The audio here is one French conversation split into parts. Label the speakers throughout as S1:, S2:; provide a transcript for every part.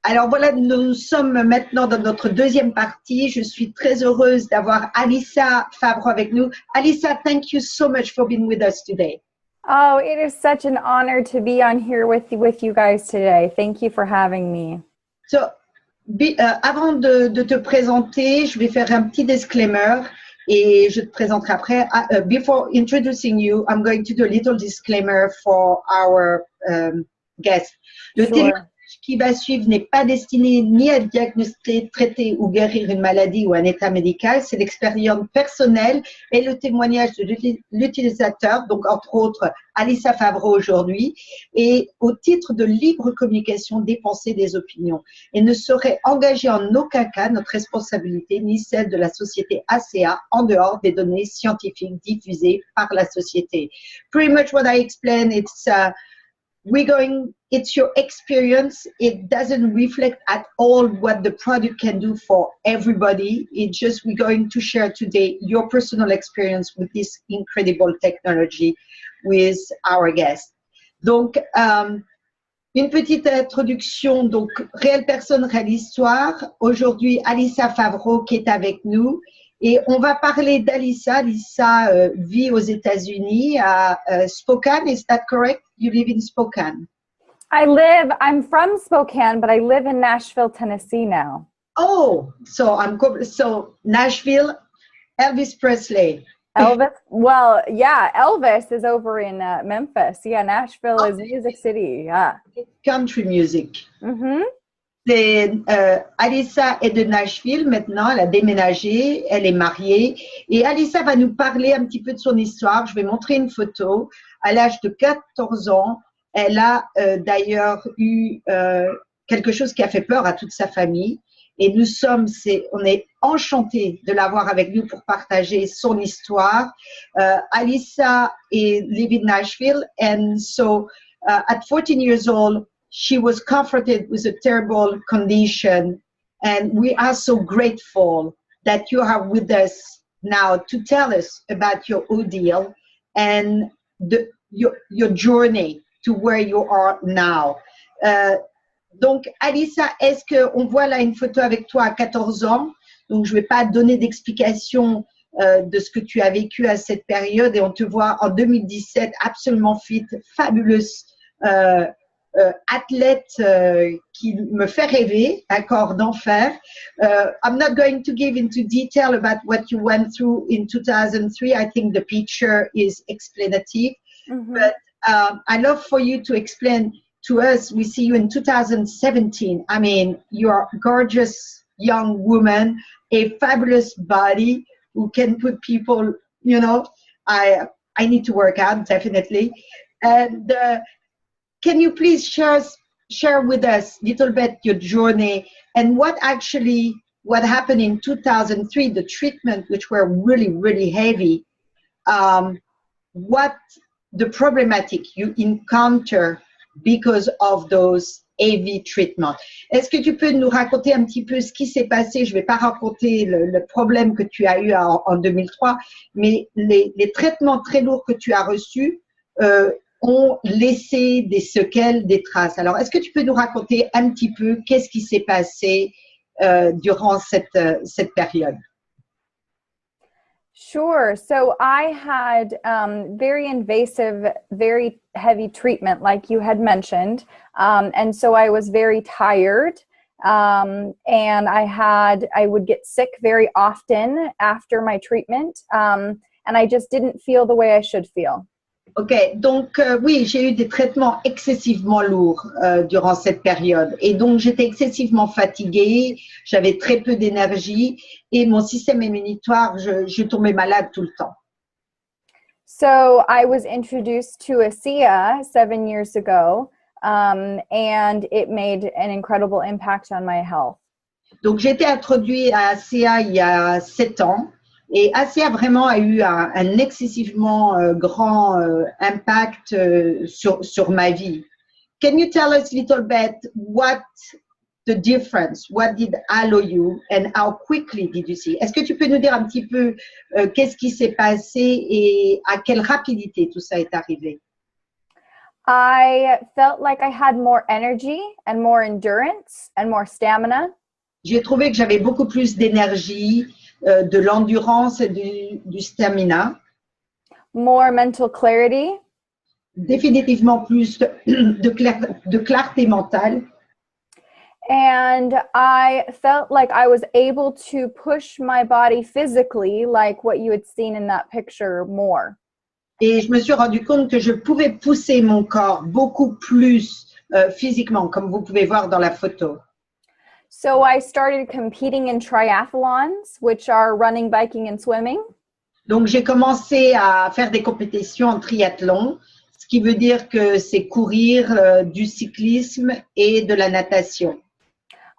S1: Alors voilà, nous sommes maintenant dans notre deuxième partie. Je suis très heureuse d'avoir Alyssa Favreau avec nous. Alyssa, thank you so much for being with us today.
S2: Oh, it is such an honor to be on here with you guys today. Thank you for having me.
S1: So, avant de te présenter, je vais faire un petit disclaimer et je te présenterai après. Before introducing you, I'm going to do a little disclaimer for our guest. Le témoignage qui va suivre n'est pas destiné ni à diagnostiquer, traiter ou guérir une maladie ou un état médical. C'est l'expérience personnelle et le témoignage de l'utilisateur, donc entre autres Alyssa Favreau aujourd'hui, et au titre de libre communication des pensées, des opinions, et ne saurait engager en aucun cas notre responsabilité ni celle de la société ACA en dehors des données scientifiques diffusées par la société. Pretty much what I explained, it's your experience. It doesn't reflect at all what the product can do for everybody. It's just, we're going to share today your personal experience with this incredible technology with our guest. Donc, une petite introduction. Donc, réelle personne, réelle histoire. Aujourd'hui, Alyssa Favreau qui est avec nous. Et on va parler d'Alyssa. Alyssa vit aux États-Unis à Spokane. Is that correct? You live in Spokane.
S2: I'm from Spokane, but I live in Nashville, Tennessee now.
S1: Oh, so Nashville, Elvis Presley.
S2: Elvis, well, yeah, Elvis is over in Memphis. Yeah, Nashville is Music City. Yeah.
S1: Country music.
S2: Mm-hmm.
S1: Alyssa est de Nashville maintenant, elle a déménagé, elle est mariée. Et Alyssa va nous parler un petit peu de son histoire. Je vais montrer une photo. À l'âge de 14 ans, elle a d'ailleurs eu quelque chose qui a fait peur à toute sa famille. Et on est enchantés de l'avoir avec nous pour partager son histoire. Alyssa live in Nashville, and so at 14 years old, she was confronted with a terrible condition, and we are so grateful that you are with us now to tell us about your ordeal and your journey to where you are now. Donc, Alyssa, est-ce qu'on voit là une photo avec toi à 14 ans? Donc, je ne vais pas donner d'explication de ce que tu as vécu à cette période, et on te voit en 2017 absolument fit, fabuleuse athlète qui me fait rêver, d'accord, d'enfer. I'm not going to give into detail about what you went through in 2003. I think the picture is explanative. Mm-hmm. But I love for you to explain to us. We see you in 2017. I mean, you're a gorgeous young woman, a fabulous body who can put people, you know, I need to work out, definitely. And can you please share with us a little bit your journey and what happened in 2003, the treatment, which were really, really heavy, what the problematic you encounter because of those heavy treatments. Est-ce que tu peux nous raconter un petit peu ce qui s'est passé? Je ne vais pas raconter le problème que tu as eu en 2003, mais les traitements très lourds que tu as reçus ont laissé des séquelles, des traces. Alors, est-ce que tu peux nous raconter un petit peu qu'est-ce qui s'est passé durant cette période?
S2: Sure. So I had very invasive, very heavy treatment, like you had mentioned. And so I was very tired. And I would get sick very often after my treatment. And I just didn't feel the way I should feel.
S1: Ok, donc oui, j'ai eu des traitements excessivement lourds durant cette période, et donc j'étais excessivement fatiguée, j'avais très peu d'énergie et mon système immunitoire, je tombais malade tout le temps.
S2: So I was introduced to ASEA 7 years ago, and it made an incredible impact on my health.
S1: Donc j'ai été introduite à ASEA il y a 7 ans. Et ASEA vraiment a eu un excessivement grand impact sur ma vie. Can you tell us a little bit what the difference, what did allow you and how quickly did you see? Est-ce que tu peux nous dire un petit peu qu'est-ce qui s'est passé et à quelle rapidité tout ça est arrivé?
S2: I felt like I had more energy and more endurance and more stamina.
S1: J'ai trouvé que j'avais beaucoup plus d'énergie, de l'endurance et du stamina.
S2: More mental clarity.
S1: Définitivement plus de clarté mentale.
S2: And I felt like I was able to push my body physically, like what you had seen in that picture, more.
S1: Et je me suis rendu compte que je pouvais pousser mon corps beaucoup plus physiquement, comme vous pouvez voir dans la photo.
S2: So I started competing in triathlons, which are running, biking, and swimming.
S1: Donc, j'ai commencé à faire des compétitions en triathlon, ce qui veut dire que c'est courir, du cyclisme et de la natation.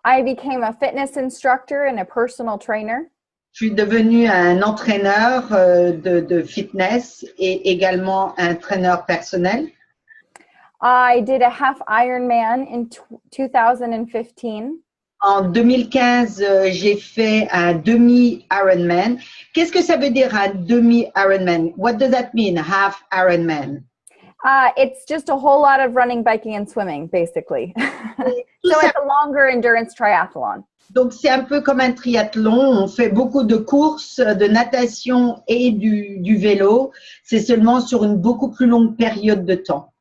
S2: I became a fitness instructor and a personal trainer.
S1: Je suis devenue un entraîneur de fitness et également un entraîneur personnel.
S2: I did a half Ironman in 2015.
S1: En 2015, j'ai fait un demi-Ironman. Qu'est-ce que ça veut dire un demi-Ironman? What does that mean, half Ironman?
S2: It's just a whole lot of running, biking, and swimming, basically. So it's a longer endurance triathlon.
S1: Donc, c'est un peu comme un triathlon. On fait beaucoup de courses, de natation et du vélo. C'est seulement sur une beaucoup plus longue période de temps.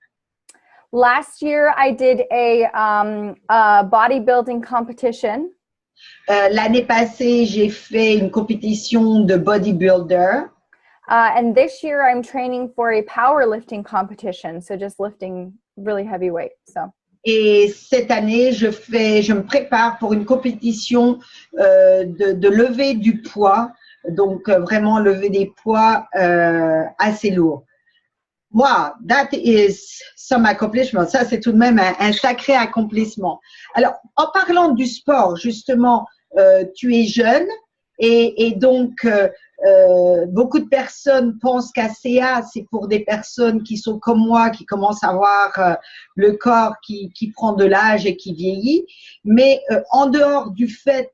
S2: Last year, I did a bodybuilding competition.
S1: L'année passée, j'ai fait une compétition de bodybuilder.
S2: And this year, I'm training for a powerlifting competition, so just lifting really heavy weight. So.
S1: Et cette année, je me prépare pour une compétition de lever du poids, donc vraiment lever des poids assez lourds. Wow, that is some accomplishment. Ça, c'est tout de même un sacré accomplissement. Alors, en parlant du sport, justement, tu es jeune et donc beaucoup de personnes pensent qu'ACA, c'est pour des personnes qui sont comme moi, qui commencent à avoir le corps qui prend de l'âge et qui vieillit. Mais en dehors du fait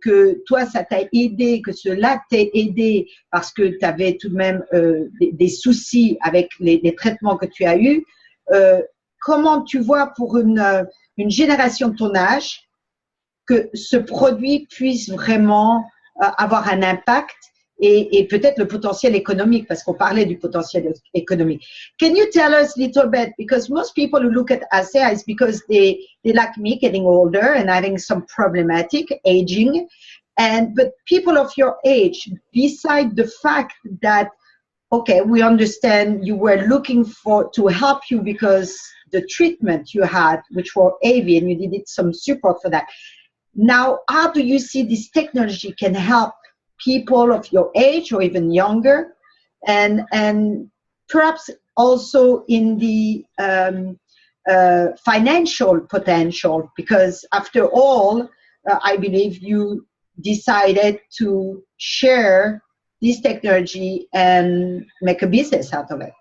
S1: que toi, ça t'a aidé, que cela t'ait aidé parce que tu avais tout de même des soucis avec les traitements que tu as eus, comment tu vois pour une génération de ton âge que ce produit puisse vraiment avoir un impact et peut-être le potentiel économique, parce qu'on parlait du potentiel économique. Can you tell us a little bit, because most people who look at ASEA is because they like me getting older and having some problematic aging, but people of your age, beside the fact that, okay, we understand you were looking to help you because the treatment you had, which were AV, and you needed some support for that. Now, how do you see this technology can help people of your age or even younger, and perhaps also in the financial potential? Because after all, I believe you decided to share this technology and make a business out of it.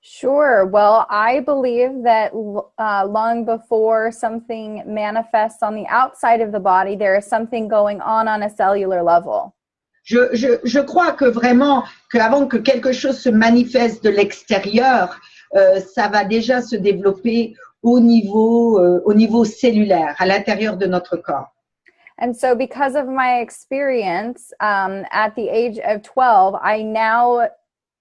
S2: Sure. Well, I believe that long before something manifests on the outside of the body, there is something going on a cellular level.
S1: Je crois que vraiment, qu'avant que quelque chose se manifeste de l'extérieur, ça va déjà se développer au niveau cellulaire, à l'intérieur de notre corps.
S2: And so because of my experience at the age of 12, I now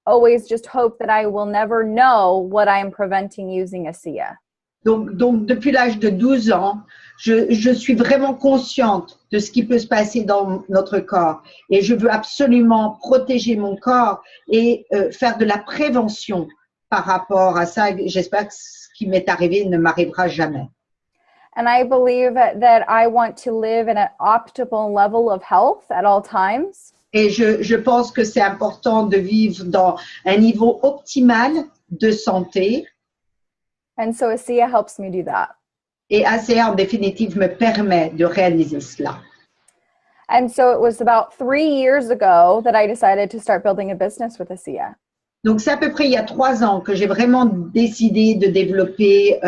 S2: always just hope that I will never know what I am preventing using ASEA.
S1: Donc depuis l'âge de 12 ans, je suis vraiment consciente de ce qui peut se passer dans notre corps. Et je veux absolument protéger mon corps et faire de la prévention par rapport à ça. J'espère que ce qui m'est arrivé ne m'arrivera jamais.
S2: And I believe that I want to live at an optimal level of health at all times.
S1: Et je pense que c'est important de vivre dans un niveau optimal de santé.
S2: And so ASEA helps me do that.
S1: Et ASEA, en définitive, me permet de réaliser cela.
S2: And so it was about 3 years ago that I decided to start building a business with ASEA.
S1: Donc, c'est à peu près il y a 3 ans que j'ai vraiment décidé de développer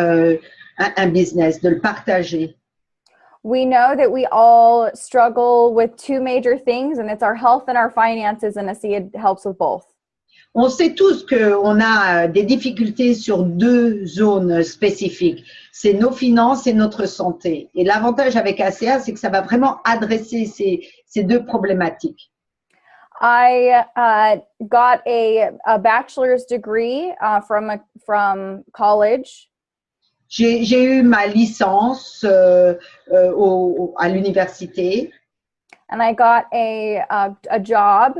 S1: un business, de le partager.
S2: We know that we all struggle with two major things, and it's our health and our finances, and ASEA helps with both.
S1: On sait tous qu'on a des difficultés sur deux zones spécifiques. C'est nos finances et notre santé. Et l'avantage avec ACA, c'est que ça va vraiment adresser ces deux problématiques.
S2: I got a bachelor's degree from college.
S1: J'ai eu ma licence à l'université.
S2: And I got a job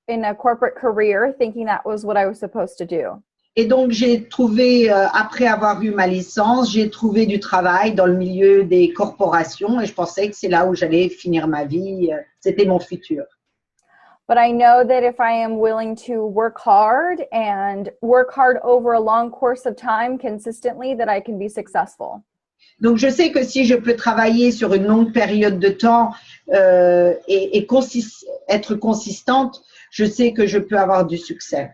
S2: in a corporate career, thinking that was what I was supposed to do.
S1: Et donc, j'ai trouvé, après avoir eu ma licence, j'ai trouvé du travail dans le milieu des corporations et je pensais que c'est là où j'allais finir ma vie. C'était mon futur.
S2: But I know that if I am willing to work hard over a long course of time consistently, that I can be successful.
S1: Donc, je sais que si je peux travailler sur une longue période de temps et être consistante, je sais que je peux avoir du succès.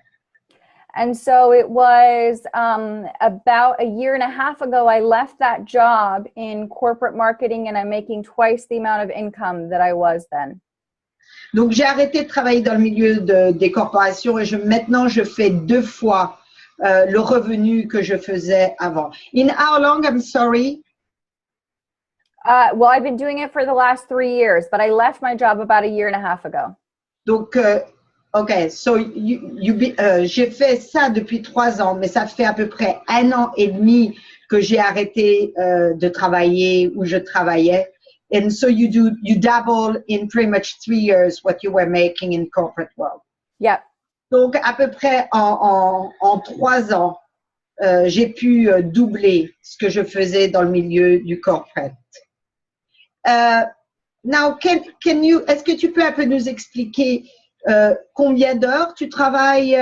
S2: And so it was about a year and a half ago, I left that job in corporate marketing and I'm making twice the amount of income that I was then.
S1: Donc, j'ai arrêté de travailler dans le milieu des corporations et maintenant, je fais 2 fois le revenu que je faisais avant. In how long, I'm sorry?
S2: Well, I've been doing it for the last 3 years, but I left my job about a year and a half ago.
S1: Donc, OK, so j'ai fait ça depuis 3 ans, mais ça fait à peu près 1 an et demi que j'ai arrêté de travailler où je travaillais. And so you double in pretty much 3 years what you were making in corporate world.
S2: Yep.
S1: Donc, à peu près en 3 ans, j'ai pu doubler ce que je faisais dans le milieu du corporate. Now, est-ce que tu peux un peu nous expliquer combien d'heures tu travailles?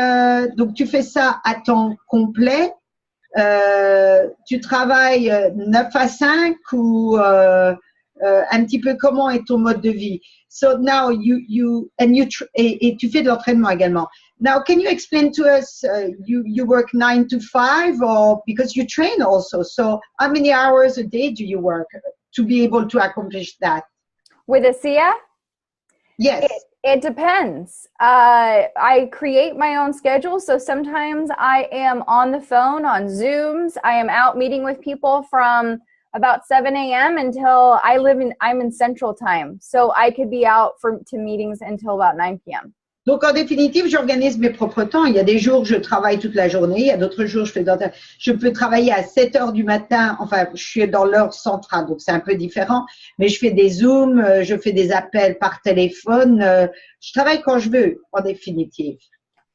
S1: Donc, tu fais ça à temps complet. Tu travailles 9 à 5 ou un petit peu comment est ton mode de vie? So now et tu fais de l'entraînement également. Now, can you explain to us, you work 9 to 5 or because you train also? So how many hours a day do you work to be able to accomplish that?
S2: With ASEA?
S1: Yes.
S2: It depends. I create my own schedule. So sometimes I am on the phone, on Zooms. I am out meeting with people from about 7 a.m. until I'm in Central Time. So I could be out to meetings until about 9 p.m.
S1: Donc, en définitive, j'organise mes propres temps. Il y a des jours, je travaille toute la journée. Il y a d'autres jours, je peux travailler à 7 heures du matin. Enfin, je suis dans l'heure centrale, donc c'est un peu différent. Mais je fais des Zooms, je fais des appels par téléphone. Je travaille quand je veux, en définitive.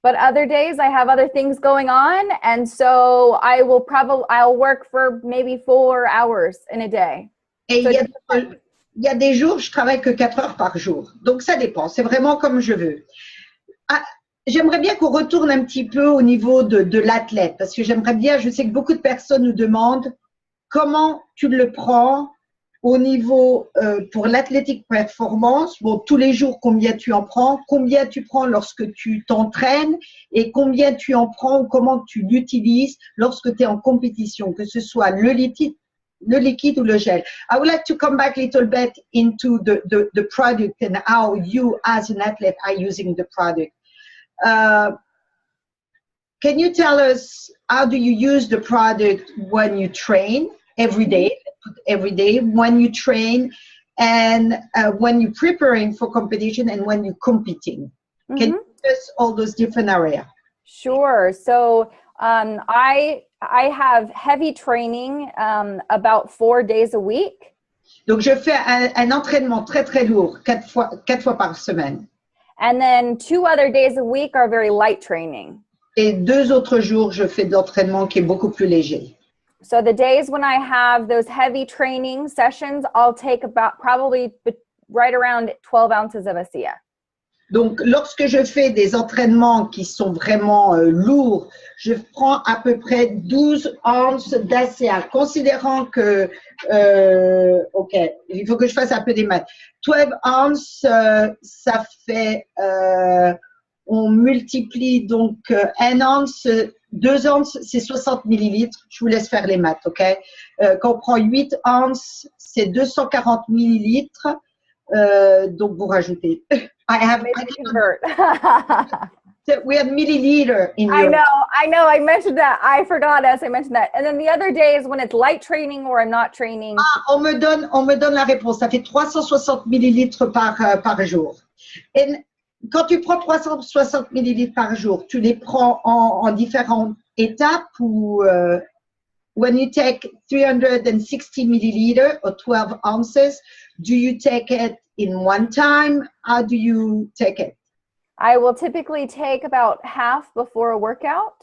S2: But other days, I have other things going on. And so I'll work for maybe 4 hours in a day.
S1: Et il y a des jours, je travaille que 4 heures par jour. Donc, ça dépend. C'est vraiment comme je veux. J'aimerais bien qu'on retourne un petit peu au niveau de l'athlète, parce que je sais que beaucoup de personnes nous demandent comment tu le prends au niveau pour l'athlétique performance. Bon, tous les jours, combien tu en prends, combien tu prends lorsque tu t'entraînes et combien tu en prends ou comment tu l'utilises lorsque tu es en compétition, que ce soit le liquide ou le gel. I would like to come back a little bit into the product and how you as an athlete are using the product. Can you tell us how do you use the product when you train every day, when you train and when you're preparing for competition and when you're competing? Mm-hmm. Can you tell us all those different areas?
S2: Sure. So I have heavy training about 4 days a week.
S1: Donc, je fais un entraînement très, très lourd, 4 fois par semaine.
S2: And then 2 other days a week are very light training.
S1: Et 2 autres jours, je fais de l'entraînement qui est beaucoup plus léger.
S2: So the days when I have those heavy training sessions, I'll take probably right around 12 ounces of ASEA.
S1: Donc, lorsque je fais des entraînements qui sont vraiment lourds, je prends à peu près 12 onces d'ACA, considérant que, OK, il faut que je fasse un peu des maths. 12 ounces, ça fait, on multiplie donc 1 once, 2 onces, c'est 60 millilitres. Je vous laisse faire les maths, OK? Quand on prend 8 onces, c'est 240 millilitres. Donc, vous rajoutez. So we have milliliter in
S2: I
S1: your.
S2: know. I mentioned that. I forgot as I mentioned that. And then the other day is when it's light training or I'm not training.
S1: Ah, on me donne la réponse. Ça fait 360 millilitres par jour. Et quand tu prends 360 millilitres par jour, tu les prends en différentes étapes ou when you take 360 milliliter or 12 ounces, do you take it in one time? How do you take it?
S2: I will typically take about half before a workout.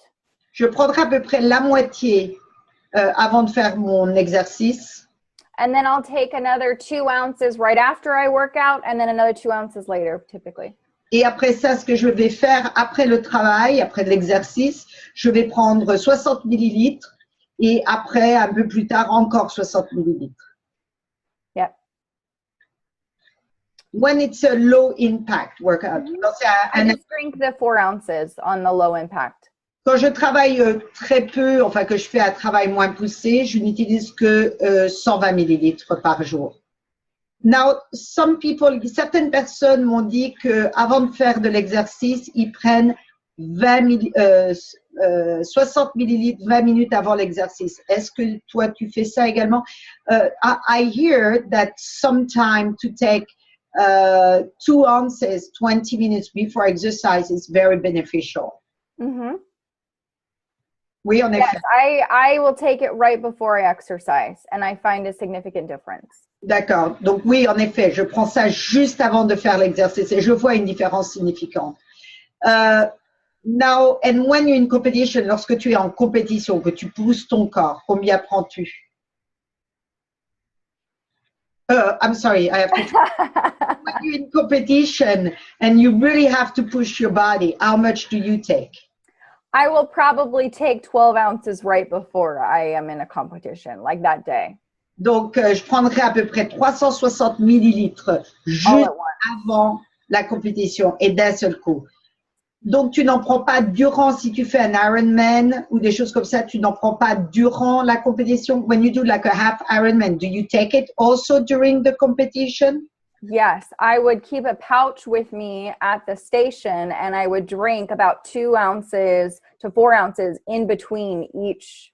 S1: Je prendrai à peu près la moitié avant de faire mon exercice.
S2: And then I'll take another 2 ounces right after I work out and then another 2 ounces later, typically.
S1: Et après ça, ce que je vais faire après le travail, après l'exercice, je vais prendre 60 millilitres et après, un peu plus tard, encore 60 millilitres.
S2: Yep.
S1: When it's a low impact workout.
S2: I just drink the 4 ounces on the low impact.
S1: Quand je travaille très peu, enfin que je fais un travail moins poussé, je n'utilise que 120 millilitres par jour. Now, certaines personnes m'ont dit qu'avant de faire de l'exercice, ils prennent 60 millilitres 20 minutes avant l'exercice. Est-ce que toi, tu fais ça également? I hear that sometime to take 2 ounces 20 minutes before exercise is very beneficial.
S2: Mm-hmm.
S1: Oui, en effet.
S2: Yes, I will take it right before I exercise and I find a significant difference.
S1: D'accord. Donc oui, en effet, je prends ça juste avant de faire l'exercice et je vois une différence significante. Now, and when you're in competition, lorsque tu es en compétition, que tu pousses ton corps, combien prends-tu? I'm sorry, I have to. When you're in competition and you really have to push your body, how much do you take?
S2: I will probably take 12 ounces right before I am in a competition, like that day.
S1: Donc, je prendrai à peu près 360 millilitres juste avant la compétition et d'un seul coup. Donc, tu n'en prends pas durant, si tu fais un Ironman ou des choses comme ça, tu n'en prends pas durant la compétition. When you do like a half Ironman, do you take it also during the competition?
S2: Yes, I would keep a pouch with me at the station and I would drink about 2 ounces to 4 ounces in between each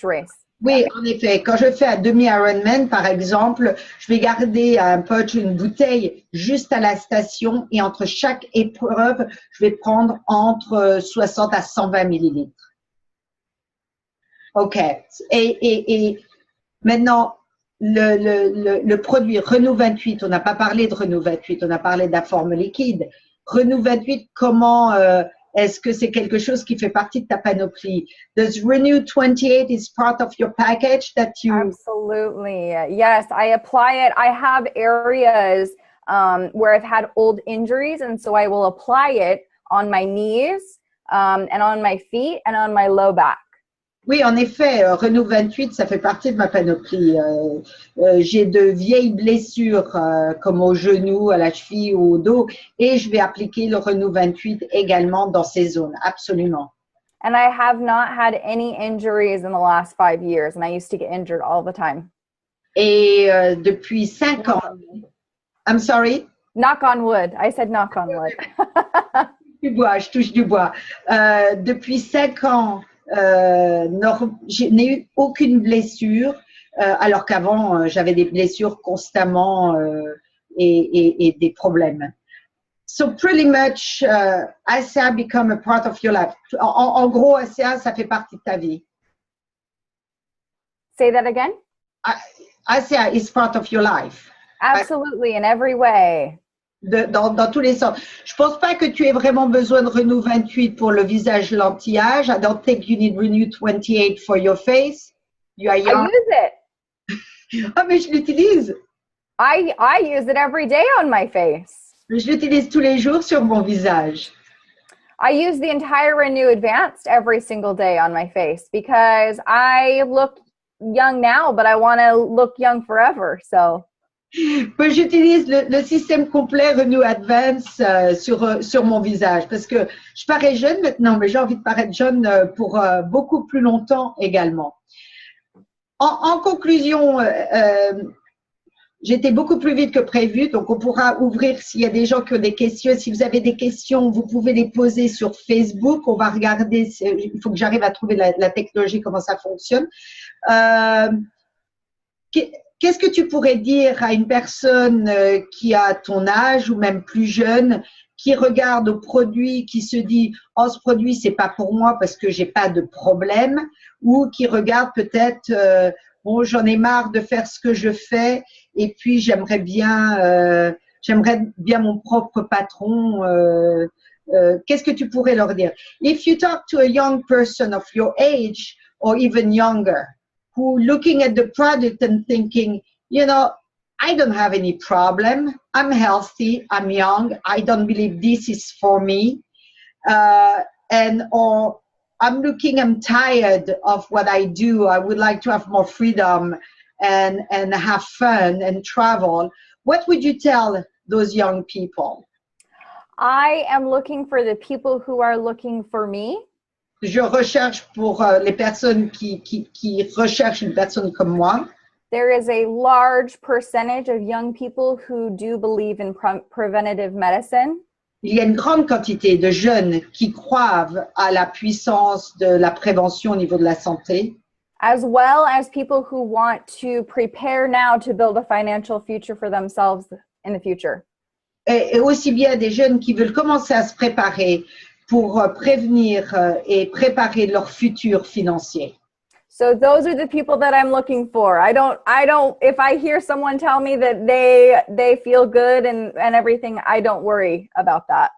S2: race.
S1: Oui, en effet. Quand je fais un demi-Ironman, par exemple, je vais garder un pouch, une bouteille juste à la station et entre chaque épreuve, je vais prendre entre 60 à 120 millilitres. OK. Et maintenant, le produit Renew 28, on n'a pas parlé de Renew 28, on a parlé de la forme liquide. Renew 28, comment est-ce que c'est quelque chose qui fait partie de ta panoplie? Does Renew 28 is part of your package that you...
S2: Absolutely. Yes, I apply it. I have areas where I've had old injuries, and so I will apply it on my knees and on my feet and on my low back.
S1: Oui, en effet, Renew 28, ça fait partie de ma panoplie. J'ai de vieilles blessures comme au genou, à la cheville ou au dos et je vais appliquer le Renew 28 également dans ces zones, absolument.
S2: And I have not had any injuries in the last 5 years and I used to get injured all the time.
S1: Et depuis 5 ans, I'm sorry?
S2: Knock on wood. I said knock on wood.
S1: Du bois, je touche du bois. Depuis 5 ans, je n'ai eu aucune blessure, alors qu'avant, j'avais des blessures constamment et des problèmes. So pretty much, ASEA become a part of your life. En gros, ASEA, ça fait partie de ta vie.
S2: Say that again?
S1: ASEA is part of your life.
S2: Absolutely, in every way.
S1: Dans tous les sens. Je pense pas que tu aies vraiment besoin de Renew 28 pour le visage l'anti-âge. I don't think you need Renew 28 for your face. You are young.
S2: I use it.
S1: Ah, mais je l'utilise.
S2: I use it every day on my face.
S1: Je l'utilise tous les jours sur mon visage.
S2: I use the entire Renew Advanced every single day on my face because I look young now, but I want to look young forever. So.
S1: J'utilise le système complet Renew Advance sur mon visage parce que je parais jeune maintenant, mais j'ai envie de paraître jeune pour beaucoup plus longtemps également. En conclusion, J'étais beaucoup plus vite que prévu, donc on pourra ouvrir s'il y a des gens qui ont des questions. Si vous avez des questions, vous pouvez les poser sur Facebook. On va regarder, il faut que j'arrive à trouver la technologie, comment ça fonctionne. Qu'est-ce que tu pourrais dire à une personne qui a ton âge ou même plus jeune, qui regarde au produit, qui se dit « Oh, ce produit, c'est pas pour moi parce que j'ai pas de problème » ou qui regarde peut-être « Bon, j'en ai marre de faire ce que je fais et puis j'aimerais bien mon propre patron. » Qu'est-ce que tu pourrais leur dire? If you talk to a young person of your age or even younger, who looking at the product and thinking, you know, I don't have any problem. I'm healthy. I'm young. I don't believe this is for me. Or I'm tired of what I do. I would like to have more freedom and have fun and travel. What would you tell those young people?
S2: I am looking for the people who are looking for me.
S1: Je recherche pour les personnes qui recherchent une personne comme moi.
S2: There is a large percentage of young people who do believe in preventative medicine.
S1: Il y a une grande quantité de jeunes qui croient à la puissance de la prévention au niveau de la santé.
S2: As well as people who want to prepare now to build a financial future for themselves in the future.
S1: Et aussi bien des jeunes qui veulent commencer à se préparer pour prévenir et préparer leur futur financier.
S2: So those are the people that I'm looking for. I don't, if I hear someone tell me that they feel good and everything, I don't worry about that.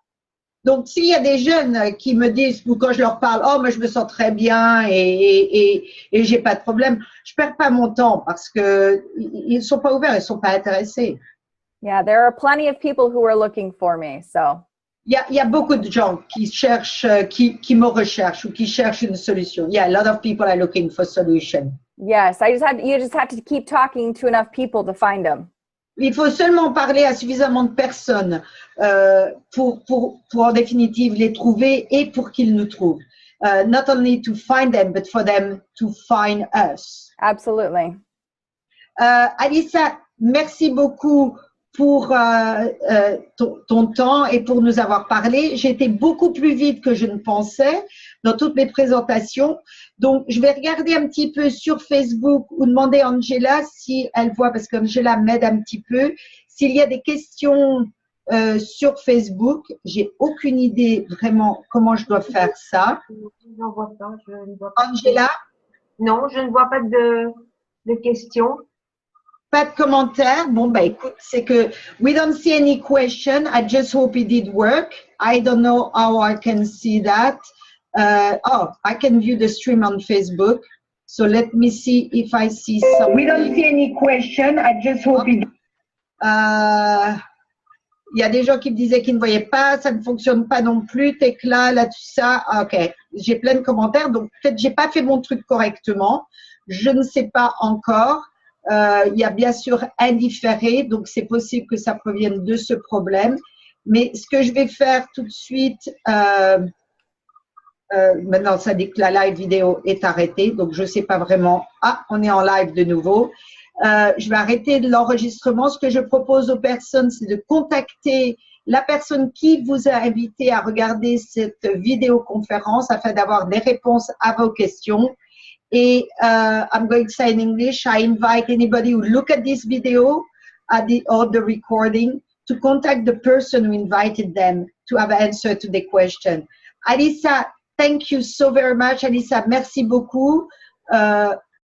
S1: Donc, s'il y a des jeunes qui me disent, ou quand je leur parle, oh, moi, je me sens très bien et j'ai pas de problème, je perds pas mon temps parce que ils sont pas ouverts, ils sont pas intéressés.
S2: Yeah, there are plenty of people who are looking for me, so.
S1: Il y a beaucoup de gens qui cherchent, qui me recherchent ou qui cherchent une solution. Yeah, a lot of people are looking for solution.
S2: Yes, you just have to keep talking to enough people to find them.
S1: Il faut seulement parler à suffisamment de personnes pour en définitive les trouver et pour qu'ils nous trouvent. Not only to find them, but for them to find us.
S2: Absolutely.
S1: Alyssa, merci beaucoup pour ton temps et pour nous avoir parlé. J'ai été beaucoup plus vite que je ne pensais dans toutes mes présentations. Donc, je vais regarder un petit peu sur Facebook ou demander à Angela si elle voit, parce qu'Angela m'aide un petit peu, s'il y a des questions sur Facebook. J'ai aucune idée vraiment comment je dois faire ça.
S3: Je n'en vois pas. Je ne vois pas.
S1: Angela?
S3: Non, je ne vois pas de questions.
S1: Pas de commentaires. Bon, bah, écoute, c'est que we don't see any question. I just hope it did work. I don't know how I can see that. I can view the stream on Facebook. So let me see if I see some. We don't see any question. I just hope it. Il y a des gens qui me disaient qu'ils ne voyaient pas, ça ne fonctionne pas non plus, Tekla, là, tout ça. Ok, j'ai plein de commentaires, donc peut-être j'ai pas fait mon truc correctement. Je ne sais pas encore. Il y a bien sûr indifféré, donc c'est possible que ça provienne de ce problème. Mais ce que je vais faire tout de suite, maintenant ça dit que la live vidéo est arrêtée, donc je ne sais pas vraiment. Ah, on est en live de nouveau. Je vais arrêter l'enregistrement. Ce que je propose aux personnes, c'est de contacter la personne qui vous a invité à regarder cette vidéoconférence afin d'avoir des réponses à vos questions. Et I'm going to say in English, I invite anybody who look at this video or the recording to contact the person who invited them to have an answer to the question. Alyssa, thank you so very much. Alyssa, merci beaucoup.